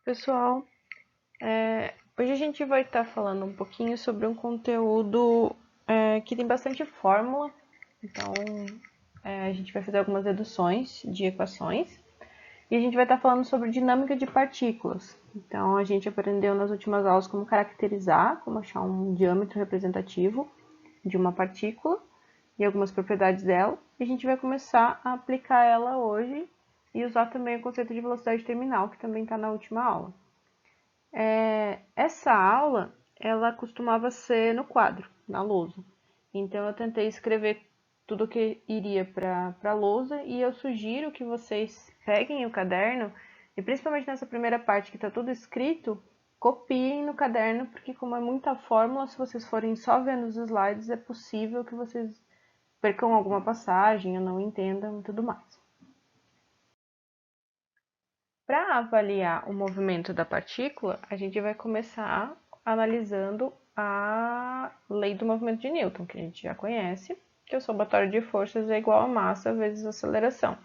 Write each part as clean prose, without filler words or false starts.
Pessoal, hoje a gente vai estar falando um pouquinho sobre um conteúdo que tem bastante fórmula, então a gente vai fazer algumas deduções de equações e a gente vai estar falando sobre dinâmica de partículas. Então a gente aprendeu nas últimas aulas como caracterizar, como achar um diâmetro representativo de uma partícula e algumas propriedades dela, e a gente vai começar a aplicar ela hoje e usar também o conceito de velocidade terminal, que também está na última aula. Essa aula, ela costumava ser no quadro, na lousa. Então eu tentei escrever tudo que iria para a lousa e eu sugiro que vocês peguem o caderno e principalmente nessa primeira parte que está tudo escrito, copiem no caderno, porque como é muita fórmula, se vocês forem só vendo os slides, é possível que vocês percam alguma passagem ou não entendam e tudo mais. Para avaliar o movimento da partícula, a gente vai começar analisando a lei do movimento de Newton, que a gente já conhece, que o somatório de forças é igual a massa vezes aceleração.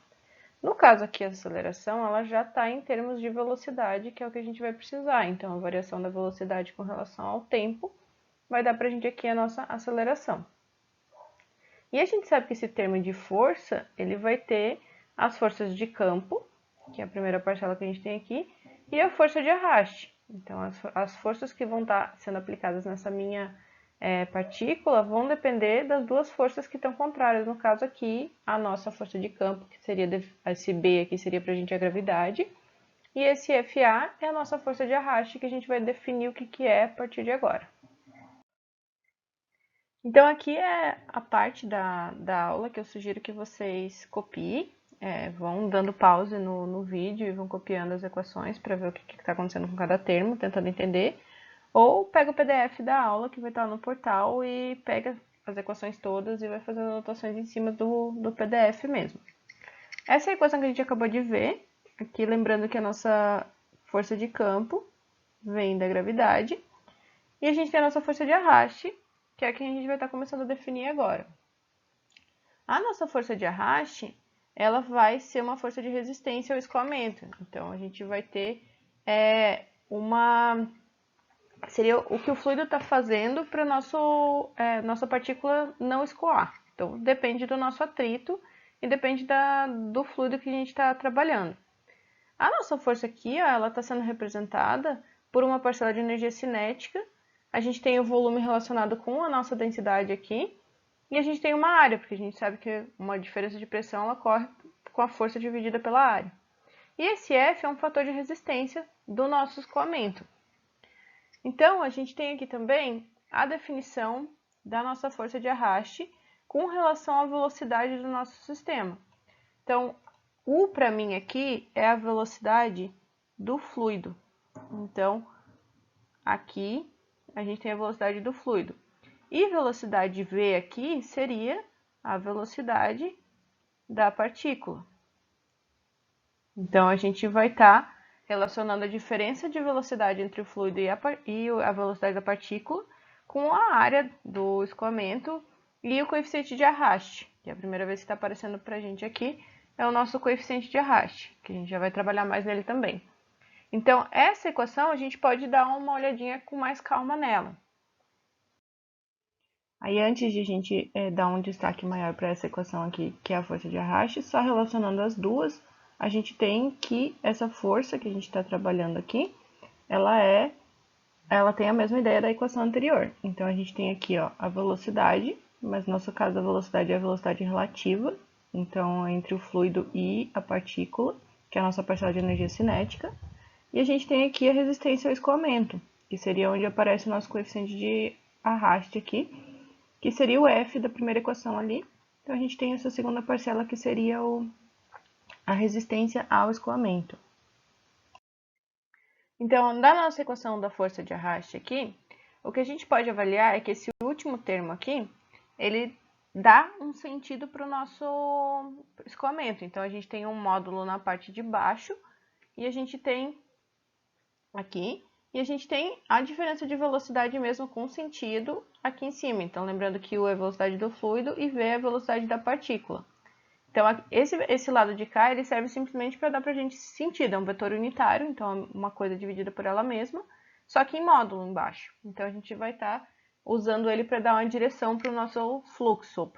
No caso aqui, a aceleração ela já está em termos de velocidade, que é o que a gente vai precisar. Então, a variação da velocidade com relação ao tempo vai dar para a gente aqui a nossa aceleração. E a gente sabe que esse termo de força, ele vai ter as forças de campo, que é a primeira parcela que a gente tem aqui, e a força de arraste. Então, as forças que vão estar sendo aplicadas nessa minha partícula vão depender das duas forças que estão contrárias. No caso aqui, a nossa força de campo, que seria esse B aqui seria para a gente a gravidade, e esse FA é a nossa força de arraste, que a gente vai definir o que é a partir de agora. Então, aqui é a parte da aula que eu sugiro que vocês copiem, vão dando pause no vídeo e vão copiando as equações para ver o que está acontecendo com cada termo, tentando entender. Ou pega o PDF da aula que vai estar no portal e pega as equações todas e vai fazendo anotações em cima do PDF mesmo. Essa é a equação que a gente acabou de ver, aqui lembrando que a nossa força de campo vem da gravidade, e a gente tem a nossa força de arraste, que é a que a gente vai estar começando a definir agora. A nossa força de arraste, ela vai ser uma força de resistência ao escoamento. Então, a gente vai ter seria o que o fluido está fazendo para nossa partícula não escoar. Então, depende do nosso atrito e depende do fluido que a gente está trabalhando. A nossa força aqui, ó, ela está sendo representada por uma parcela de energia cinética. A gente tem o volume relacionado com a nossa densidade aqui. E a gente tem uma área, porque a gente sabe que uma diferença de pressão ela ocorre com a força dividida pela área. E esse F é um fator de resistência do nosso escoamento. Então, a gente tem aqui também a definição da nossa força de arraste com relação à velocidade do nosso sistema. Então, U para mim aqui é a velocidade do fluido. Então, aqui a gente tem a velocidade do fluido. E velocidade V aqui seria a velocidade da partícula. Então, a gente vai estar relacionando a diferença de velocidade entre o fluido e a velocidade da partícula com a área do escoamento e o coeficiente de arraste, que é a primeira vez que está aparecendo para a gente aqui, é o nosso coeficiente de arraste, que a gente já vai trabalhar mais nele também. Então, essa equação a gente pode dar uma olhadinha com mais calma nela. Aí, antes de a gente dar um destaque maior para essa equação aqui, que é a força de arraste, só relacionando as duas, a gente tem que essa força que a gente está trabalhando aqui, ela tem a mesma ideia da equação anterior. Então, a gente tem aqui ó, a velocidade, mas no nosso caso a velocidade é a velocidade relativa, então entre o fluido e a partícula, que é a nossa parcela de energia cinética. E a gente tem aqui a resistência ao escoamento, que seria onde aparece o nosso coeficiente de arraste aqui, que seria o F da primeira equação ali. Então, a gente tem essa segunda parcela que seria a resistência ao escoamento. Então, da nossa equação da força de arraste aqui, o que a gente pode avaliar é que esse último termo aqui, ele dá um sentido para o nosso escoamento. Então, a gente tem um módulo na parte de baixo e a gente tem aqui, e a gente tem a diferença de velocidade mesmo com sentido aqui em cima. Então, lembrando que U é a velocidade do fluido e V é a velocidade da partícula. Então, esse lado de cá, ele serve simplesmente para dar para a gente sentido. É um vetor unitário, então é uma coisa dividida por ela mesma, só que em módulo embaixo. Então, a gente vai estar usando ele para dar uma direção para o nosso fluxo,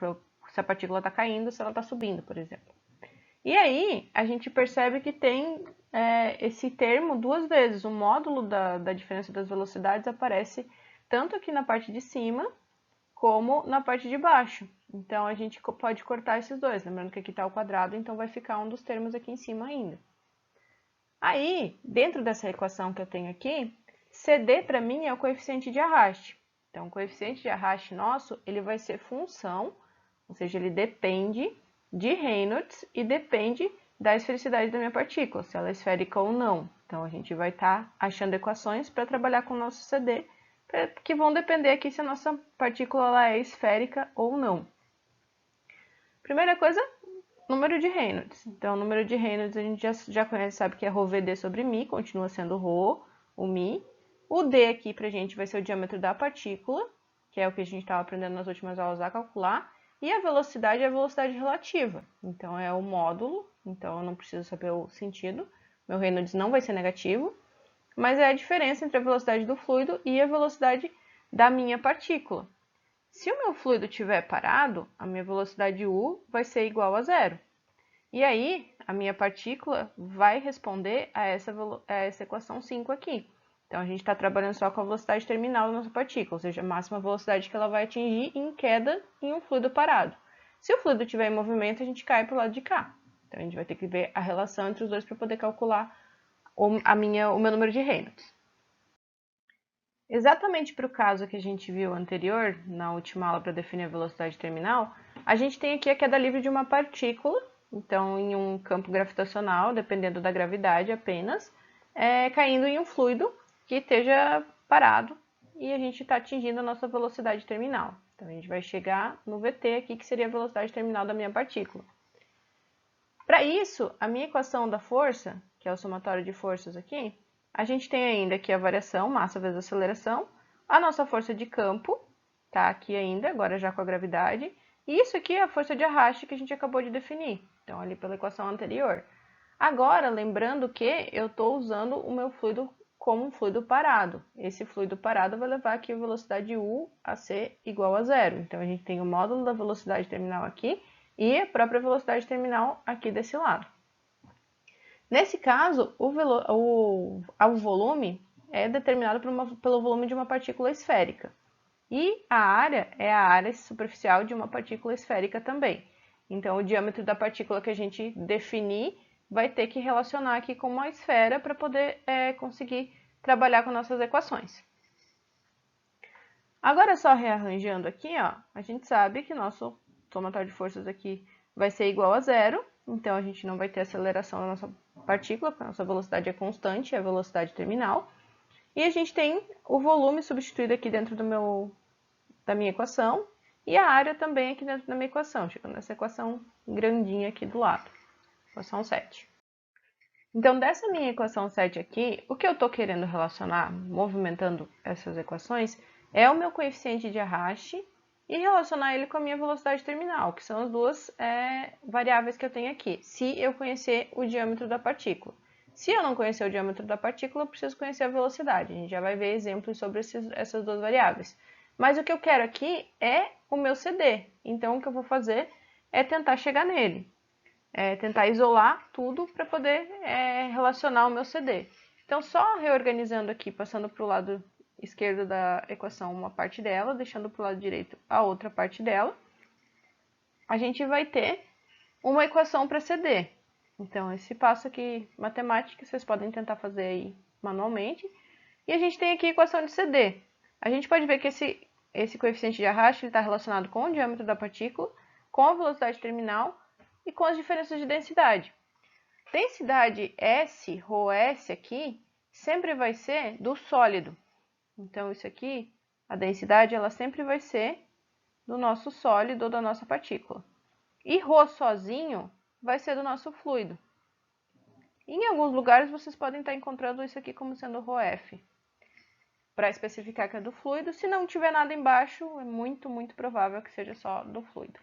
se a partícula está caindo, se ela está subindo, por exemplo. E aí, a gente percebe que tem esse termo duas vezes. O módulo da diferença das velocidades aparece tanto aqui na parte de cima, como na parte de baixo. Então, a gente pode cortar esses dois. Lembrando que aqui está o quadrado, então vai ficar um dos termos aqui em cima ainda. Aí, dentro dessa equação que eu tenho aqui, CD para mim é o coeficiente de arraste. Então, o coeficiente de arraste nosso, ele vai ser função, ou seja, ele depende de Reynolds e depende da esfericidade da minha partícula, se ela é esférica ou não. Então, a gente vai estar achando equações para trabalhar com o nosso CD, que vão depender aqui se a nossa partícula ela é esférica ou não. Primeira coisa, número de Reynolds. Então, o número de Reynolds a gente já conhece, sabe que é ρVd sobre μ, continua sendo ρ, o μ. O d aqui pra gente vai ser o diâmetro da partícula, que é o que a gente estava aprendendo nas últimas aulas a calcular. E a velocidade é a velocidade relativa. Então, é o módulo, então eu não preciso saber o sentido. Meu Reynolds não vai ser negativo, mas é a diferença entre a velocidade do fluido e a velocidade da minha partícula. Se o meu fluido estiver parado, a minha velocidade u vai ser igual a zero. E aí, a minha partícula vai responder a essa equação 5 aqui. Então, a gente está trabalhando só com a velocidade terminal da nossa partícula, ou seja, a máxima velocidade que ela vai atingir em queda em um fluido parado. Se o fluido estiver em movimento, a gente cai para o lado de cá. Então, a gente vai ter que ver a relação entre os dois para poder calcular o meu número de Reynolds. Exatamente para o caso que a gente viu anterior, na última aula para definir a velocidade terminal, a gente tem aqui a queda livre de uma partícula, então em um campo gravitacional, dependendo da gravidade apenas, caindo em um fluido que esteja parado e a gente está atingindo a nossa velocidade terminal. Então a gente vai chegar no VT aqui, que seria a velocidade terminal da minha partícula. Para isso, a minha equação da força, que é o somatório de forças aqui, a gente tem ainda aqui a variação, massa vezes aceleração, a nossa força de campo, tá aqui ainda, agora já com a gravidade, e isso aqui é a força de arraste que a gente acabou de definir, então ali pela equação anterior. Agora, lembrando que eu estou usando o meu fluido como um fluido parado. Esse fluido parado vai levar aqui a velocidade U a ser igual a zero. Então, a gente tem o módulo da velocidade terminal aqui e a própria velocidade terminal aqui desse lado. Nesse caso, o volume é determinado pelo volume de uma partícula esférica. E a área é a área superficial de uma partícula esférica também. Então, o diâmetro da partícula que a gente definir vai ter que relacionar aqui com uma esfera para poder conseguir trabalhar com nossas equações. Agora, só rearranjando aqui, ó, a gente sabe que nosso somatório de forças aqui vai ser igual a zero. Então, a gente não vai ter aceleração da nossa partícula, porque a nossa velocidade é constante, é a velocidade terminal. E a gente tem o volume substituído aqui dentro da minha equação, e a área também aqui dentro da minha equação, chegando nessa equação grandinha aqui do lado, equação 7. Então, dessa minha equação 7 aqui, o que eu estou querendo relacionar, movimentando essas equações, é o meu coeficiente de arraste e relacionar ele com a minha velocidade terminal, que são as duas variáveis que eu tenho aqui, se eu conhecer o diâmetro da partícula. Se eu não conhecer o diâmetro da partícula, eu preciso conhecer a velocidade. A gente já vai ver exemplos sobre essas duas variáveis. Mas o que eu quero aqui é o meu CD. Então, o que eu vou fazer é tentar chegar nele. Tentar isolar tudo para poder relacionar o meu CD. Então, só reorganizando aqui, passando para o lado esquerdo da equação uma parte dela, deixando para o lado direito a outra parte dela, a gente vai ter uma equação para CD. Então, esse passo aqui, matemática, vocês podem tentar fazer aí manualmente. E a gente tem aqui a equação de CD. A gente pode ver que esse coeficiente de arraste está relacionado com o diâmetro da partícula, com a velocidade terminal e com as diferenças de densidade. Densidade S, ρS aqui, sempre vai ser do sólido. Então, isso aqui, a densidade, ela sempre vai ser do nosso sólido ou da nossa partícula. E ρ sozinho vai ser do nosso fluido. Em alguns lugares, vocês podem estar encontrando isso aqui como sendo ρf, para especificar que é do fluido. Se não tiver nada embaixo, é muito, muito provável que seja só do fluido.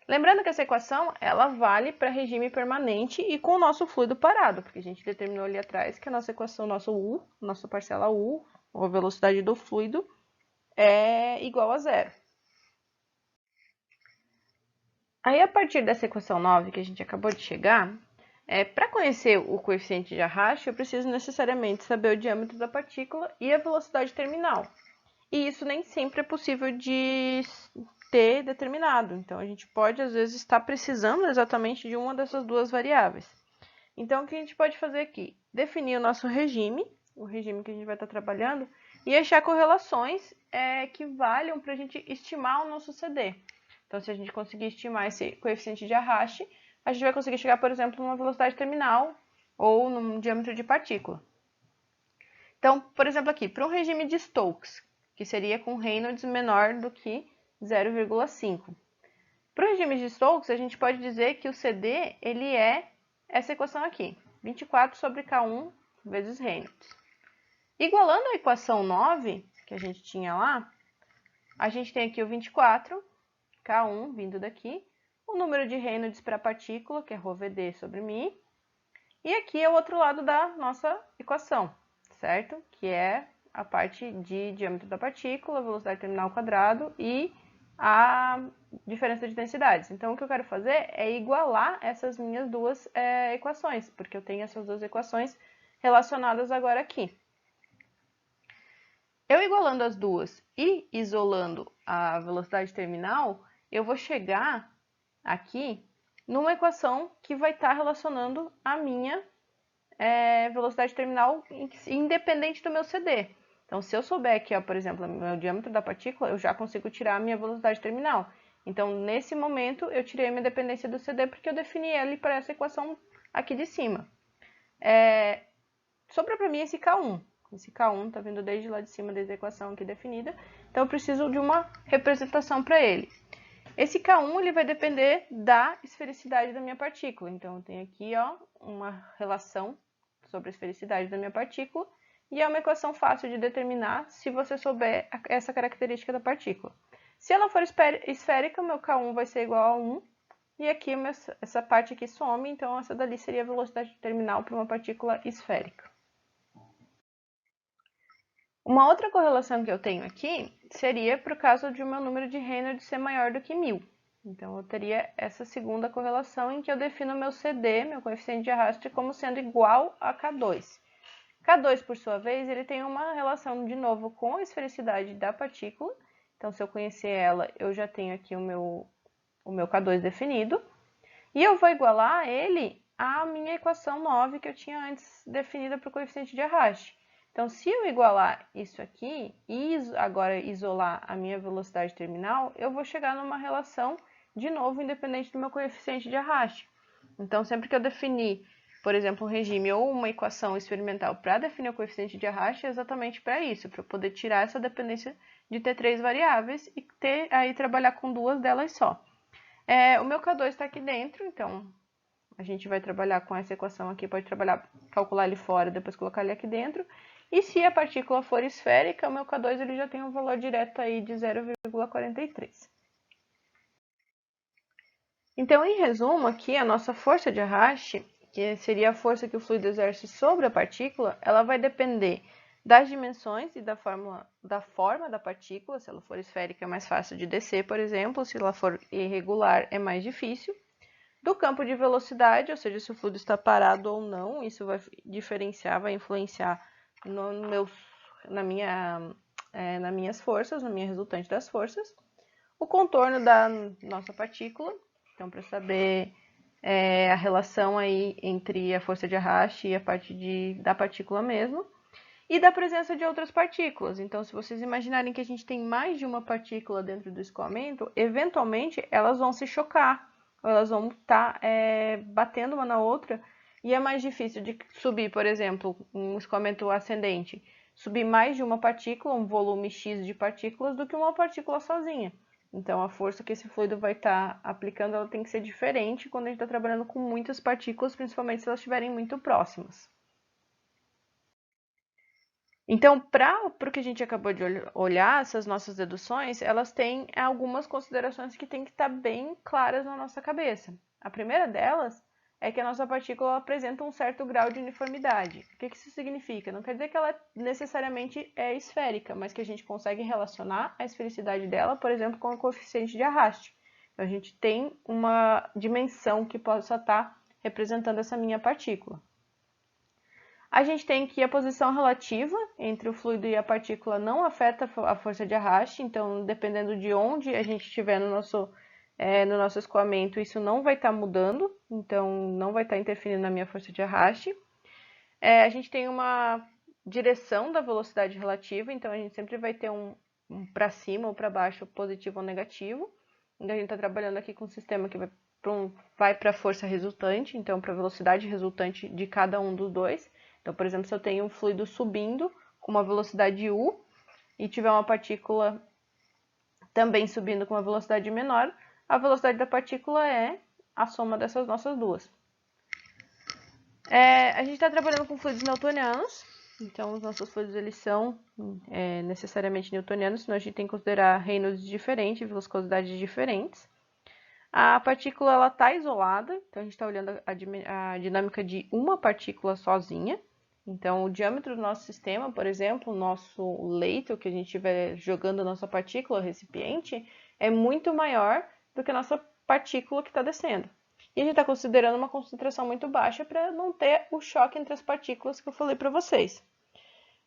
Lembrando que essa equação, ela vale para regime permanente e com o nosso fluido parado, porque a gente determinou ali atrás que a nossa equação, nosso U, nossa parcela U, ou a velocidade do fluido, é igual a zero. Aí, a partir dessa equação 9 que a gente acabou de chegar, para conhecer o coeficiente de arraste, eu preciso necessariamente saber o diâmetro da partícula e a velocidade terminal. E isso nem sempre é possível de ter determinado. Então, a gente pode, às vezes, estar precisando exatamente de uma dessas duas variáveis. Então, o que a gente pode fazer aqui? Definir o nosso regime, o regime que a gente vai estar trabalhando, e achar correlações que valham para a gente estimar o nosso CD. Então, se a gente conseguir estimar esse coeficiente de arraste, a gente vai conseguir chegar, por exemplo, numa velocidade terminal ou num diâmetro de partícula. Então, por exemplo, aqui, para um regime de Stokes, que seria com Reynolds menor do que 0,5. Para o regime de Stokes, a gente pode dizer que o CD ele é essa equação aqui, 24 sobre K1 vezes Reynolds. Igualando a equação 9, que a gente tinha lá, a gente tem aqui o 24, K1 vindo daqui, o número de Reynolds para a partícula, que é ρVd sobre μ, e aqui é o outro lado da nossa equação, certo? Que é a parte de diâmetro da partícula, velocidade terminal ao quadrado e a diferença de densidades. Então, o que eu quero fazer é igualar essas minhas duas equações, porque eu tenho essas duas equações relacionadas agora aqui. Eu igualando as duas e isolando a velocidade terminal, eu vou chegar aqui numa equação que vai estar relacionando a minha velocidade terminal independente do meu CD. Então, se eu souber que, por exemplo, o meu diâmetro da partícula, eu já consigo tirar a minha velocidade terminal. Então, nesse momento, eu tirei a minha dependência do CD porque eu defini ele para essa equação aqui de cima. Sobra para mim esse K1. Esse K1 está vindo desde lá de cima, desde a equação aqui definida. Então, eu preciso de uma representação para ele. Esse K1 ele vai depender da esfericidade da minha partícula. Então, eu tenho aqui uma relação sobre a esfericidade da minha partícula e é uma equação fácil de determinar se você souber essa característica da partícula. Se ela for esférica, o meu K1 vai ser igual a 1 e aqui essa parte aqui some, então essa dali seria a velocidade terminal para uma partícula esférica. Uma outra correlação que eu tenho aqui seria para o caso de o meu número de Reynolds ser maior do que 1000. Então, eu teria essa segunda correlação em que eu defino o meu CD, meu coeficiente de arraste, como sendo igual a K2. K2, por sua vez, ele tem uma relação, de novo, com a esfericidade da partícula. Então, se eu conhecer ela, eu já tenho aqui o meu K2 definido. E eu vou igualar ele à minha equação 9 que eu tinha antes definida para o coeficiente de arraste. Então, se eu igualar isso aqui e agora isolar a minha velocidade terminal, eu vou chegar numa relação, de novo, independente do meu coeficiente de arraste. Então, sempre que eu definir, por exemplo, um regime ou uma equação experimental para definir o coeficiente de arraste, é exatamente para isso, para eu poder tirar essa dependência de ter três variáveis e aí trabalhar com duas delas só. O meu K2 está aqui dentro, então a gente vai trabalhar com essa equação aqui, pode calcular ele fora, depois colocar ele aqui dentro. E se a partícula for esférica, o meu K2 ele já tem um valor direto aí de 0,43. Então, em resumo, aqui a nossa força de arraste, que seria a força que o fluido exerce sobre a partícula, ela vai depender das dimensões e da forma da partícula. Se ela for esférica é mais fácil de descer, por exemplo, se ela for irregular é mais difícil. Do campo de velocidade, ou seja, se o fluido está parado ou não, isso vai diferenciar, vai influenciar nas minhas forças, na minha resultante das forças. O contorno da nossa partícula, então para saber a relação aí entre a força de arraste e a parte da partícula mesmo. E da presença de outras partículas. Então, se vocês imaginarem que a gente tem mais de uma partícula dentro do escoamento, eventualmente elas vão se chocar, ou elas vão estar batendo uma na outra, e é mais difícil de subir, por exemplo, um escoamento ascendente, subir mais de uma partícula, um volume X de partículas, do que uma partícula sozinha. Então, a força que esse fluido vai estar aplicando, ela tem que ser diferente quando a gente está trabalhando com muitas partículas, principalmente se elas estiverem muito próximas. Então, para o que a gente acabou de olhar, essas nossas deduções, elas têm algumas considerações que têm que estar bem claras na nossa cabeça. A primeira delas é que a nossa partícula apresenta um certo grau de uniformidade. O que isso significa? Não quer dizer que ela necessariamente é esférica, mas que a gente consegue relacionar a esfericidade dela, por exemplo, com o coeficiente de arraste. Então, a gente tem uma dimensão que possa estar representando essa minha partícula. A gente tem que a posição relativa entre o fluido e a partícula não afeta a força de arraste, então dependendo de onde a gente estiver no nosso escoamento, isso não vai estar mudando, então não vai estar interferindo na minha força de arraste. A gente tem uma direção da velocidade relativa, então a gente sempre vai ter um para cima ou para baixo, positivo ou negativo. Então a gente está trabalhando aqui com um sistema que vai para a força resultante, então para a velocidade resultante de cada um dos dois. Então, por exemplo, se eu tenho um fluido subindo com uma velocidade u e tiver uma partícula também subindo com uma velocidade menor, a velocidade da partícula é a soma dessas nossas duas. A gente está trabalhando com fluidos newtonianos, então os nossos fluidos eles são necessariamente newtonianos, senão a gente tem que considerar Reynolds diferentes, viscosidades diferentes. A partícula está isolada, então a gente está olhando a dinâmica de uma partícula sozinha. Então, o diâmetro do nosso sistema, por exemplo, o nosso leito que a gente estiver jogando a nossa partícula, recipiente, é muito maior do que a nossa partícula que está descendo. E a gente está considerando uma concentração muito baixa para não ter o choque entre as partículas que eu falei para vocês.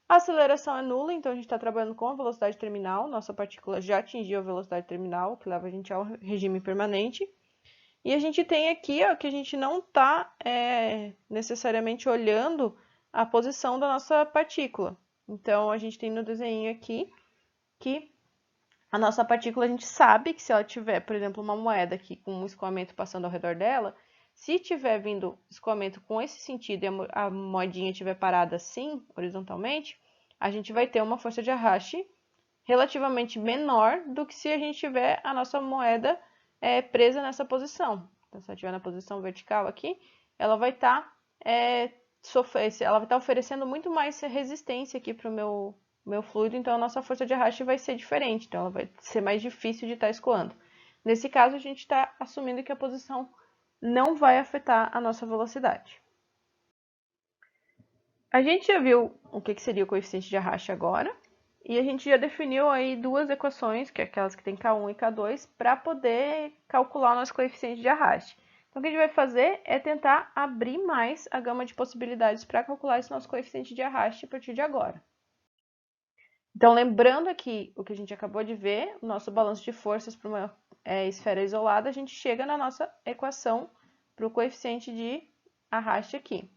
A aceleração é nula, então a gente está trabalhando com a velocidade terminal. Nossa partícula já atingiu a velocidade terminal, que leva a gente ao regime permanente. E a gente tem aqui ó, que a gente não está necessariamente olhando a posição da nossa partícula. Então, a gente tem no desenho aqui que a nossa partícula, a gente sabe que se ela tiver, por exemplo, uma moeda aqui com um escoamento passando ao redor dela, se tiver vindo escoamento com esse sentido e a moedinha estiver parada assim, horizontalmente, a gente vai ter uma força de arraste relativamente menor do que se a gente tiver a nossa moeda presa nessa posição. Então, se ela estiver na posição vertical aqui, ela vai estar oferecendo muito mais resistência aqui para o meu fluido, então a nossa força de arraste vai ser diferente, então ela vai ser mais difícil de estar escoando. Nesse caso, a gente está assumindo que a posição não vai afetar a nossa velocidade. A gente já viu o que seria o coeficiente de arraste agora, e a gente já definiu aí duas equações, que é aquelas que tem K1 e K2, para poder calcular o nosso coeficiente de arraste. Então, o que a gente vai fazer é tentar abrir mais a gama de possibilidades para calcular esse nosso coeficiente de arraste a partir de agora. Então, lembrando aqui o que a gente acabou de ver, o nosso balanço de forças para uma esfera isolada, a gente chega na nossa equação para o coeficiente de arraste aqui.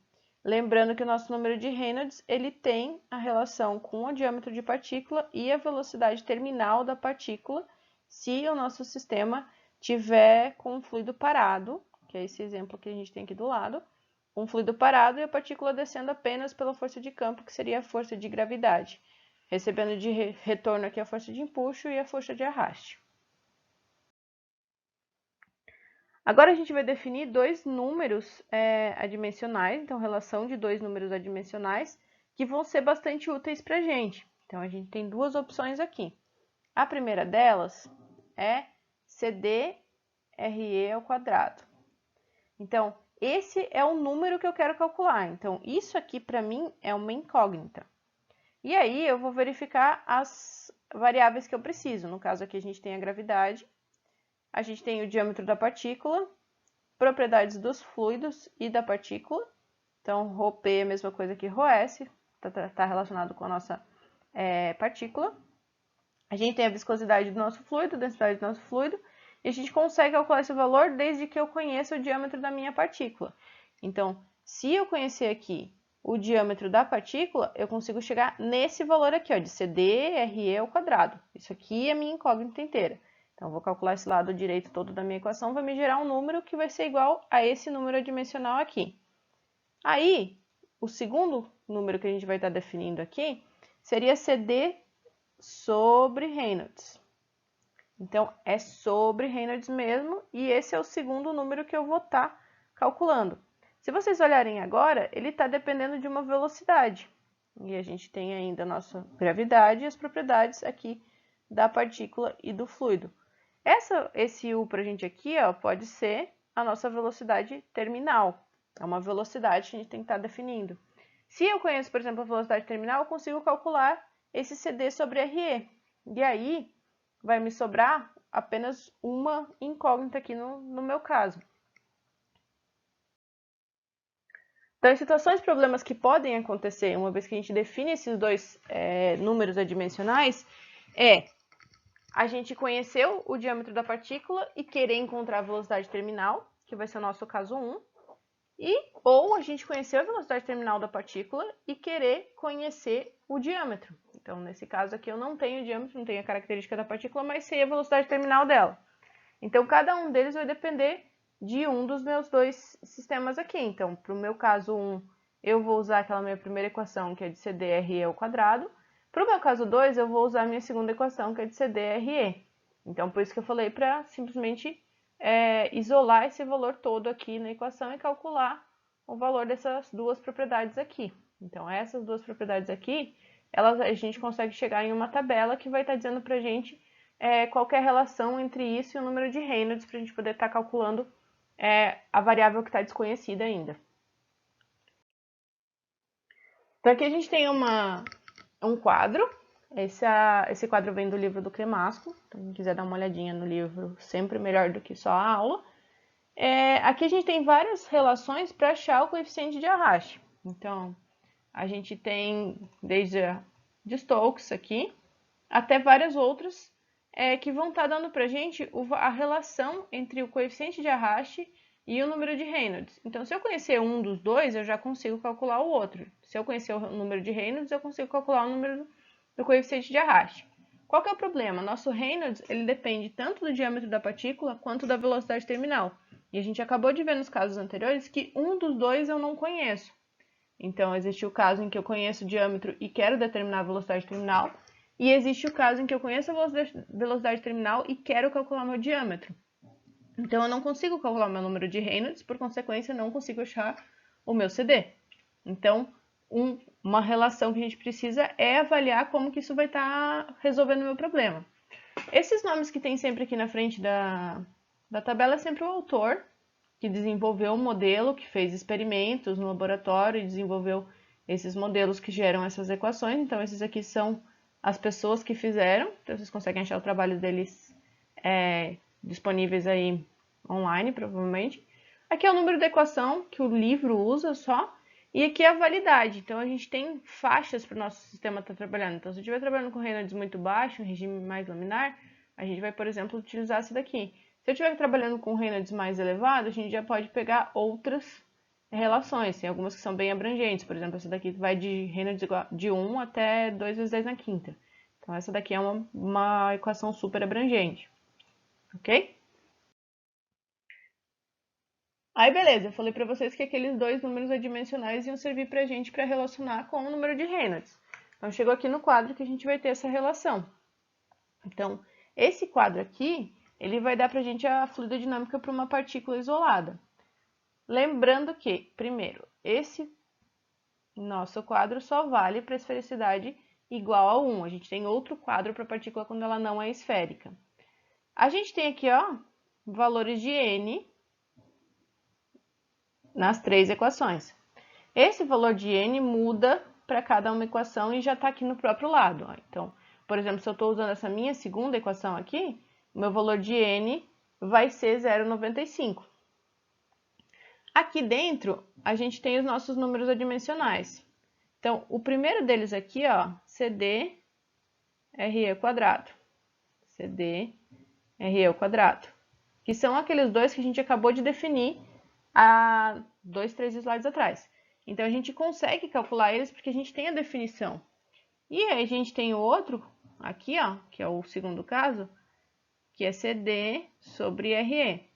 Lembrando que o nosso número de Reynolds ele tem a relação com o diâmetro de partícula e a velocidade terminal da partícula, se o nosso sistema tiver com um fluido parado, que é esse exemplo que a gente tem aqui do lado, um fluido parado e a partícula descendo apenas pela força de campo, que seria a força de gravidade, recebendo de retorno aqui a força de empuxo e a força de arraste. Agora a gente vai definir dois números adimensionais, então relação de dois números adimensionais, que vão ser bastante úteis para a gente. Então a gente tem duas opções aqui. A primeira delas é CD-RE ao quadrado. Então, esse é o número que eu quero calcular. Então, isso aqui para mim é uma incógnita. E aí eu vou verificar as variáveis que eu preciso. No caso aqui a gente tem a gravidade, a gente tem o diâmetro da partícula, propriedades dos fluidos e da partícula. Então, ρP é a mesma coisa que ρS, está relacionado com a nossa partícula. A gente tem a viscosidade do nosso fluido, a densidade do nosso fluido, e a gente consegue calcular esse valor desde que eu conheça o diâmetro da minha partícula. Então, se eu conhecer aqui o diâmetro da partícula, eu consigo chegar nesse valor aqui, ó, de CD-RE ao quadrado. Isso aqui é a minha incógnita inteira. Então, eu vou calcular esse lado direito todo da minha equação, vai me gerar um número que vai ser igual a esse número adimensional aqui. Aí, o segundo número que a gente vai estar definindo aqui seria CD sobre Reynolds. Então, é sobre Reynolds mesmo, e esse é o segundo número que eu vou estar calculando. Se vocês olharem agora, ele está dependendo de uma velocidade. E a gente tem ainda a nossa gravidade e as propriedades aqui da partícula e do fluido. Esse U para a gente aqui, ó, pode ser a nossa velocidade terminal. É uma velocidade que a gente tem que estar definindo. Se eu conheço, por exemplo, a velocidade terminal, eu consigo calcular esse CD sobre RE. E aí, vai me sobrar apenas uma incógnita aqui no meu caso. Então, em situações e problemas que podem acontecer, uma vez que a gente define esses dois números adimensionais, a gente conheceu o diâmetro da partícula e querer encontrar a velocidade terminal, que vai ser o nosso caso 1, ou a gente conheceu a velocidade terminal da partícula e querer conhecer o diâmetro. Então, nesse caso aqui, eu não tenho o diâmetro, não tenho a característica da partícula, mas sei a velocidade terminal dela. Então, cada um deles vai depender de um dos meus dois sistemas aqui. Então, para o meu caso 1, eu vou usar aquela minha primeira equação, que é de CDRE ao quadrado. Para o meu caso 2, eu vou usar a minha segunda equação, que é de CDRE. Então, por isso que eu falei para simplesmente isolar esse valor todo aqui na equação e calcular o valor dessas duas propriedades aqui. Então, essas duas propriedades aqui, a gente consegue chegar em uma tabela que vai estar dizendo para a gente qual é a relação entre isso e o número de Reynolds, para a gente poder estar calculando a variável que está desconhecida ainda. Então, aqui a gente tem um quadro. Esse quadro vem do livro do Cremasco. Então, quem quiser dar uma olhadinha no livro, sempre melhor do que só a aula. Aqui a gente tem várias relações para achar o coeficiente de arraste. Então, a gente tem desde a de Stokes aqui, até várias outras que vão estar dando para a gente a relação entre o coeficiente de arraste e o número de Reynolds. Então, se eu conhecer um dos dois, eu já consigo calcular o outro. Se eu conhecer o número de Reynolds, eu consigo calcular o número do coeficiente de arraste. Qual que é o problema? Nosso Reynolds ele depende tanto do diâmetro da partícula quanto da velocidade terminal. E a gente acabou de ver nos casos anteriores que um dos dois eu não conheço. Então, existe o caso em que eu conheço o diâmetro e quero determinar a velocidade terminal. E existe o caso em que eu conheço a velocidade terminal e quero calcular meu diâmetro. Então, eu não consigo calcular o meu número de Reynolds, por consequência, eu não consigo achar o meu CD. Então, uma relação que a gente precisa é avaliar como que isso vai estar resolvendo o meu problema. Esses nomes que tem sempre aqui na frente da tabela é sempre o autor, que desenvolveu um modelo, que fez experimentos no laboratório e desenvolveu esses modelos que geram essas equações. Então, esses aqui são as pessoas que fizeram. Então, vocês conseguem achar o trabalho deles disponíveis aí online, provavelmente. Aqui é o número da equação que o livro usa só. E aqui é a validade. Então, a gente tem faixas para o nosso sistema estar trabalhando. Então, se eu estiver trabalhando com Reynolds muito baixo, um regime mais laminar, a gente vai, por exemplo, utilizar essa daqui. Se eu estiver trabalhando com Reynolds mais elevado, a gente já pode pegar outras relações. Tem algumas que são bem abrangentes. Por exemplo, essa daqui vai de Reynolds de 1 até 2 vezes 10 na quinta. Então, essa daqui é uma equação super abrangente. Ok? Aí, beleza. Eu falei para vocês que aqueles dois números adimensionais iam servir para a gente para relacionar com o número de Reynolds. Então, chegou aqui no quadro que a gente vai ter essa relação. Então, esse quadro aqui, ele vai dar para a gente a fluidodinâmica para uma partícula isolada. Lembrando que, primeiro, esse nosso quadro só vale para esfericidade igual a 1. A gente tem outro quadro para a partícula quando ela não é esférica. A gente tem aqui, ó, valores de N nas três equações. Esse valor de N muda para cada uma equação e já está aqui no próprio lado. Ó. Então, por exemplo, se eu estou usando essa minha segunda equação aqui, o meu valor de N vai ser 0,95. Aqui dentro, a gente tem os nossos números adimensionais. Então, o primeiro deles aqui, ó, CD RE ao quadrado. CD RE ao quadrado. Que são aqueles dois que a gente acabou de definir há 2, 3 slides atrás. Então, a gente consegue calcular eles porque a gente tem a definição. E aí, a gente tem o outro aqui, ó, que é o segundo caso, que é CD sobre RE.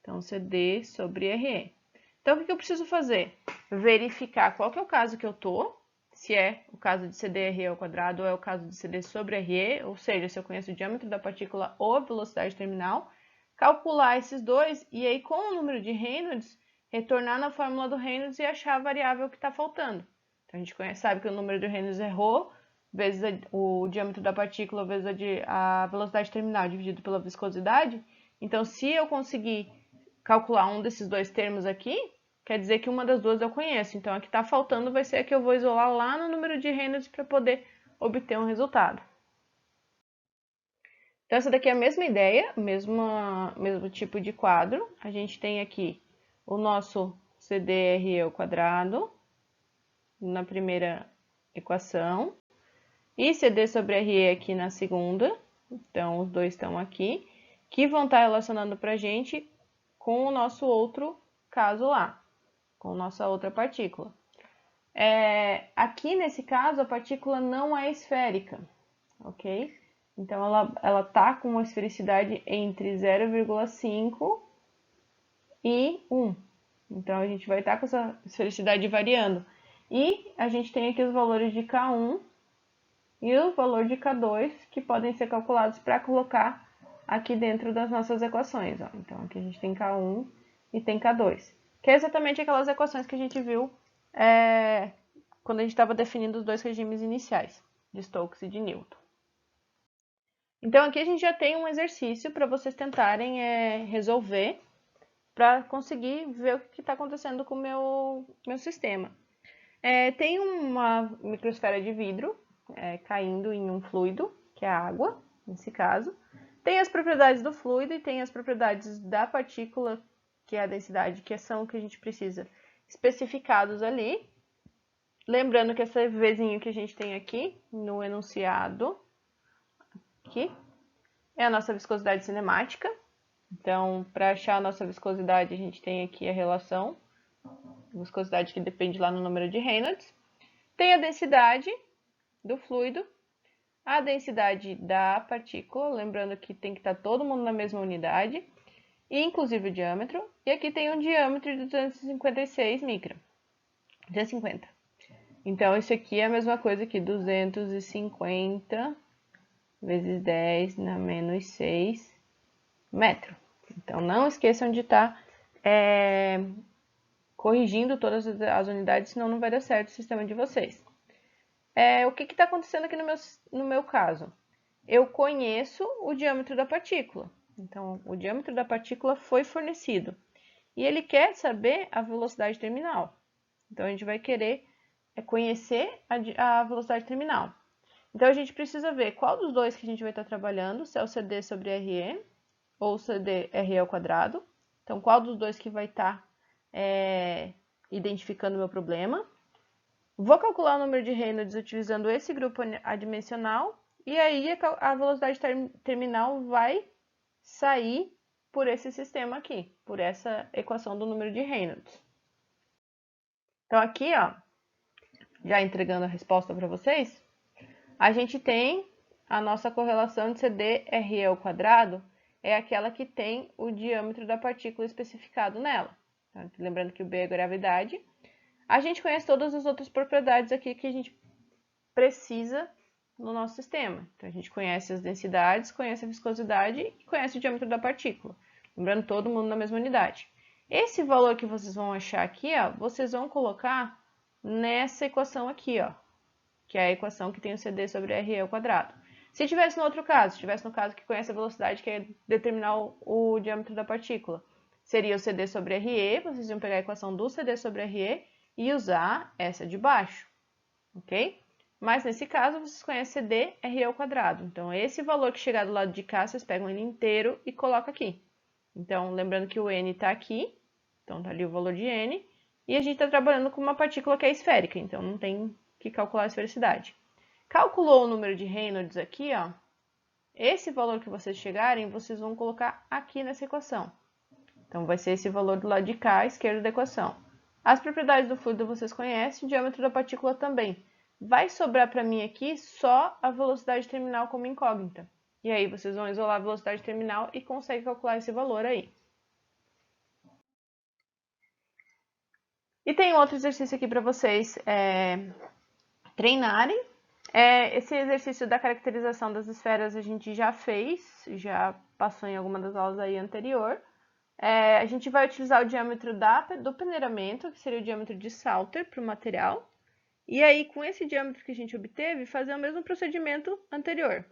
Então, CD sobre RE. Então, o que eu preciso fazer? Verificar qual que é o caso que eu tô, se é o caso de CD RE ao quadrado ou é o caso de CD sobre RE, ou seja, se eu conheço o diâmetro da partícula ou a velocidade terminal, calcular esses dois e aí, com o número de Reynolds, retornar na fórmula do Reynolds e achar a variável que está faltando. Então, a gente sabe que o número de Reynolds é ρ, vezes o diâmetro da partícula, vezes a velocidade terminal dividido pela viscosidade. Então, se eu conseguir calcular um desses dois termos aqui, quer dizer que uma das duas eu conheço. Então, a que está faltando vai ser a que eu vou isolar lá no número de Reynolds para poder obter um resultado. Então, essa daqui é a mesma ideia, mesmo tipo de quadro. A gente tem aqui o nosso CDRE ao quadrado na primeira equação e CD sobre RE aqui na segunda. Então, os dois estão aqui, que vão estar relacionando para a gente com o nosso outro caso lá, com a nossa outra partícula. Aqui, nesse caso, a partícula não é esférica, ok? Então, ela está com uma esfericidade entre 0,5 e 1. Então, a gente vai estar com essa esfericidade variando. E a gente tem aqui os valores de K1 e o valor de K2, que podem ser calculados para colocar aqui dentro das nossas equações. Ó. Então, aqui a gente tem K1 e tem K2, que é exatamente aquelas equações que a gente viu quando a gente estava definindo os dois regimes iniciais, de Stokes e de Newton. Então, aqui a gente já tem um exercício para vocês tentarem resolver, para conseguir ver o que está acontecendo com o meu sistema. Tem uma microsfera de vidro caindo em um fluido, que é a água, nesse caso. Tem as propriedades do fluido e tem as propriedades da partícula, que é a densidade, que são o que a gente precisa, especificados ali. Lembrando que esse Vzinho que a gente tem aqui no enunciado, aqui, é a nossa viscosidade cinemática. Então, para achar a nossa viscosidade, a gente tem aqui a relação, viscosidade que depende lá no número de Reynolds. Tem a densidade do fluido, a densidade da partícula, lembrando que tem que estar todo mundo na mesma unidade, e inclusive o diâmetro. E aqui tem um diâmetro de 256 micra. 250. Então, isso aqui é a mesma coisa que 250 vezes 10 na menos 6 metro. Então, não esqueçam de estar corrigindo todas as unidades, senão não vai dar certo o sistema de vocês. O que está acontecendo aqui no meu caso? Eu conheço o diâmetro da partícula. Então, o diâmetro da partícula foi fornecido. E ele quer saber a velocidade terminal. Então, a gente vai querer conhecer a velocidade terminal. Então, a gente precisa ver qual dos dois que a gente vai estar trabalhando, se é o CD sobre RE ou o CD RE ao quadrado. Então, qual dos dois que vai estar identificando o meu problema. Vou calcular o número de Reynolds utilizando esse grupo adimensional. E aí, a velocidade terminal vai sair por esse sistema aqui, por essa equação do número de Reynolds. Então, aqui, ó, já entregando a resposta para vocês, a gente tem a nossa correlação de CD RE ao quadrado, é aquela que tem o diâmetro da partícula especificado nela. Tá? Lembrando que o B é a gravidade. A gente conhece todas as outras propriedades aqui que a gente precisa no nosso sistema. Então, a gente conhece as densidades, conhece a viscosidade e conhece o diâmetro da partícula. Lembrando, todo mundo na mesma unidade. Esse valor que vocês vão achar aqui, ó, vocês vão colocar nessa equação aqui, ó, que é a equação que tem o CD sobre RE ao quadrado. Se tivesse no outro caso, se tivesse no caso que conhece a velocidade, que é determinar o diâmetro da partícula, seria o CD sobre RE, vocês iam pegar a equação do CD sobre RE e usar essa de baixo, ok? Mas nesse caso, vocês conhecem CD RE ao quadrado. Então, esse valor que chegar do lado de cá, vocês pegam ele inteiro e colocam aqui. Então, lembrando que o N está aqui, então está ali o valor de N, e a gente está trabalhando com uma partícula que é esférica, então não tem que calcular a esfericidade. Calculou o número de Reynolds aqui, ó. Esse valor que vocês chegarem, vocês vão colocar aqui nessa equação. Então, vai ser esse valor do lado de cá, à esquerda da equação. As propriedades do fluido vocês conhecem, o diâmetro da partícula também. Vai sobrar para mim aqui só a velocidade terminal como incógnita. E aí, vocês vão isolar a velocidade terminal e conseguem calcular esse valor aí. E tem outro exercício aqui para vocês treinarem. Esse exercício da caracterização das esferas a gente já fez, já passou em alguma das aulas aí anterior. A gente vai utilizar o diâmetro do peneiramento, que seria o diâmetro de Salter para o material. E aí, com esse diâmetro que a gente obteve, fazer o mesmo procedimento anterior.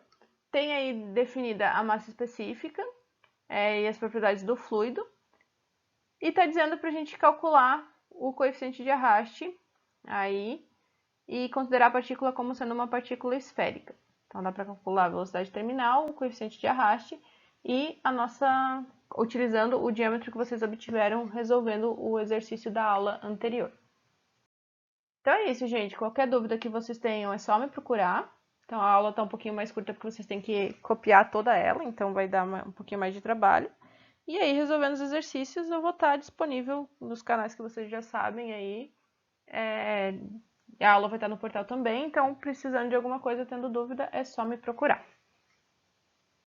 Tem aí definida a massa específica e as propriedades do fluido. E está dizendo para a gente calcular o coeficiente de arraste aí e considerar a partícula como sendo uma partícula esférica. Então dá para calcular a velocidade terminal, o coeficiente de arraste e a nossa utilizando o diâmetro que vocês obtiveram resolvendo o exercício da aula anterior. Então é isso, gente. Qualquer dúvida que vocês tenham é só me procurar. Então a aula está um pouquinho mais curta porque vocês têm que copiar toda ela, então vai dar um pouquinho mais de trabalho. E aí, resolvendo os exercícios, eu vou estar disponível nos canais que vocês já sabem aí. A aula vai estar no portal também, então precisando de alguma coisa, tendo dúvida, é só me procurar.